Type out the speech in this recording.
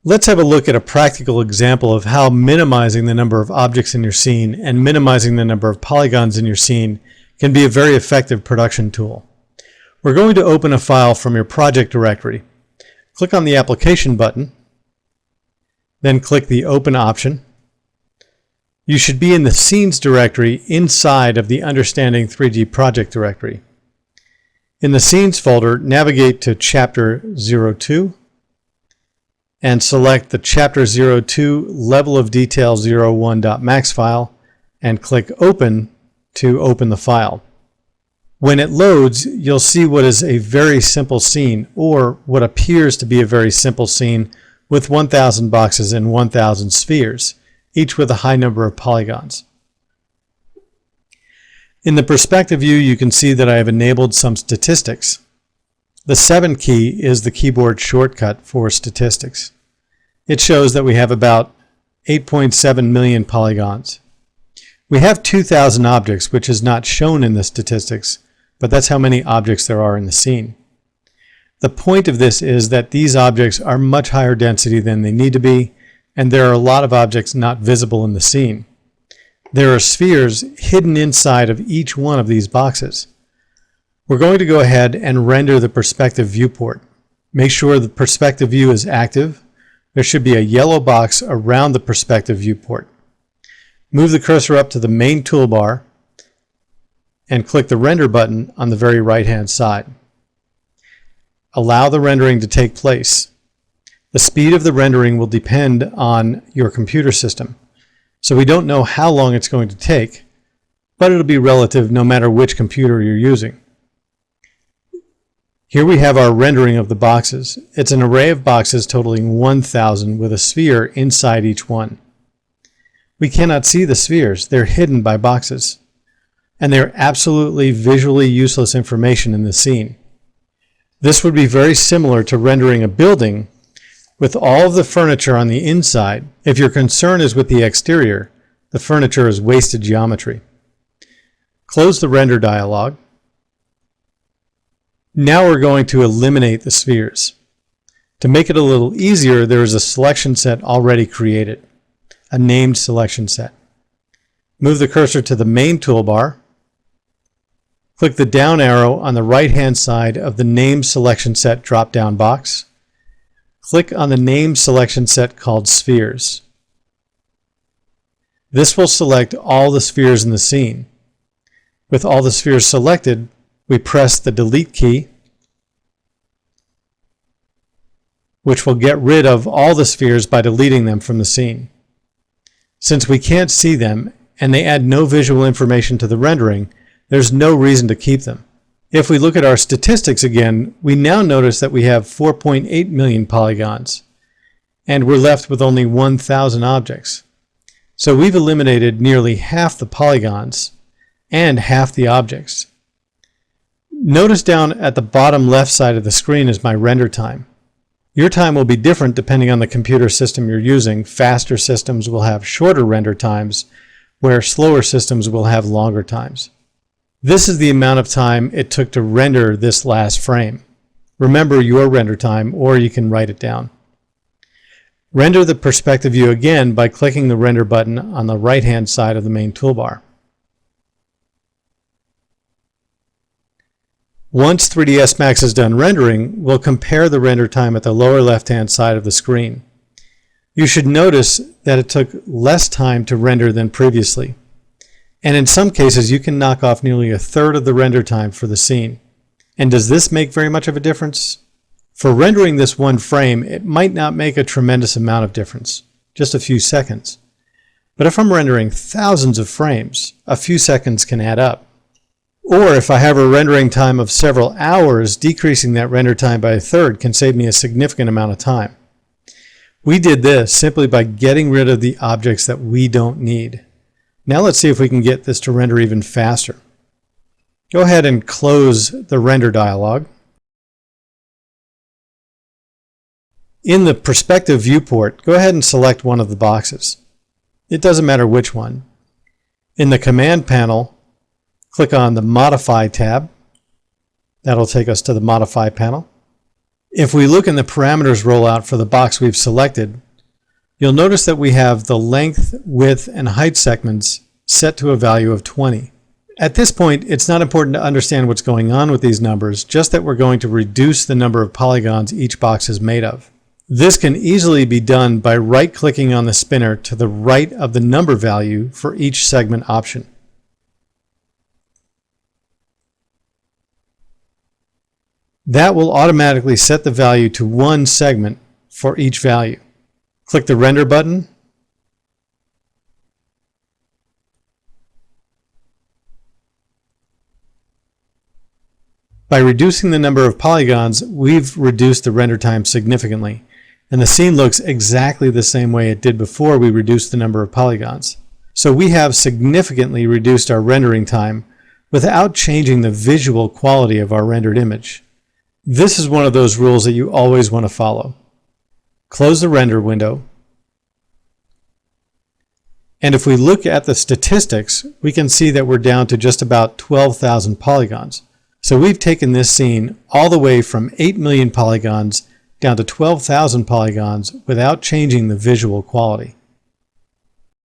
Let's have a look at a practical example of how minimizing the number of objects in your scene and minimizing the number of polygons in your scene can be a very effective production tool. We're going to open a file from your project directory. Click on the Application button, then click the Open option. You should be in the Scenes directory inside of the Understanding 3D project directory. In the Scenes folder, navigate to Chapter 02 and select the Chapter 02 Level of Detail 01.max file and click Open to open the file. When it loads, you'll see what is a very simple scene, or what appears to be a very simple scene with 1,000 boxes and 1,000 spheres, each with a high number of polygons. In the perspective view, you can see that I have enabled some statistics. The 7 key is the keyboard shortcut for statistics. It shows that we have about 8.7 million polygons. We have 2,000 objects, which is not shown in the statistics, but that's how many objects there are in the scene. The point of this is that these objects are much higher density than they need to be, and there are a lot of objects not visible in the scene. There are spheres hidden inside of each one of these boxes. We're going to go ahead and render the perspective viewport. Make sure the perspective view is active. There should be a yellow box around the perspective viewport. Move the cursor up to the main toolbar and click the Render button on the very right-hand side. Allow the rendering to take place. The speed of the rendering will depend on your computer system, so we don't know how long it's going to take, but it'll be relative no matter which computer you're using. Here we have our rendering of the boxes. It's an array of boxes totaling 1,000 with a sphere inside each one. We cannot see the spheres. They're hidden by boxes, and they're absolutely visually useless information in the scene. This would be very similar to rendering a building with all of the furniture on the inside. If your concern is with the exterior, the furniture is wasted geometry. Close the render dialog. Now we're going to eliminate the spheres. To make it a little easier, there is a selection set already created, a named selection set. Move the cursor to the main toolbar. Click the down arrow on the right-hand side of the Name Selection Set drop-down box. Click on the name selection set called Spheres. This will select all the spheres in the scene. With all the spheres selected, we press the Delete key, which will get rid of all the spheres by deleting them from the scene. Since we can't see them and they add no visual information to the rendering, there's no reason to keep them. If we look at our statistics again, we now notice that we have 4.8 million polygons, and we're left with only 1,000 objects. So we've eliminated nearly half the polygons and half the objects. Notice down at the bottom left side of the screen is my render time. Your time will be different depending on the computer system you're using. Faster systems will have shorter render times, where slower systems will have longer times. This is the amount of time it took to render this last frame. Remember your render time, or you can write it down. Render the perspective view again by clicking the Render button on the right-hand side of the main toolbar. Once 3ds Max is done rendering, we'll compare the render time at the lower left-hand side of the screen. You should notice that it took less time to render than previously. And in some cases, you can knock off nearly a third of the render time for the scene. And does this make very much of a difference? For rendering this one frame, it might not make a tremendous amount of difference, just a few seconds. But if I'm rendering thousands of frames, a few seconds can add up. Or if I have a rendering time of several hours, decreasing that render time by a third can save me a significant amount of time. We did this simply by getting rid of the objects that we don't need. Now let's see if we can get this to render even faster. Go ahead and close the render dialog. In the perspective viewport, go ahead and select one of the boxes. It doesn't matter which one. In the command panel, click on the Modify tab. That'll take us to the Modify panel. If we look in the parameters rollout for the box we've selected, you'll notice that we have the length, width, and height segments set to a value of 20. At this point, it's not important to understand what's going on with these numbers, just that we're going to reduce the number of polygons each box is made of. This can easily be done by right-clicking on the spinner to the right of the number value for each segment option. That will automatically set the value to one segment for each value. Click the Render button. By reducing the number of polygons, we've reduced the render time significantly, and the scene looks exactly the same way it did before we reduced the number of polygons. So we have significantly reduced our rendering time without changing the visual quality of our rendered image. This is one of those rules that you always want to follow. Close the render window. And if we look at the statistics, we can see that we're down to just about 12,000 polygons. So we've taken this scene all the way from 8 million polygons down to 12,000 polygons without changing the visual quality.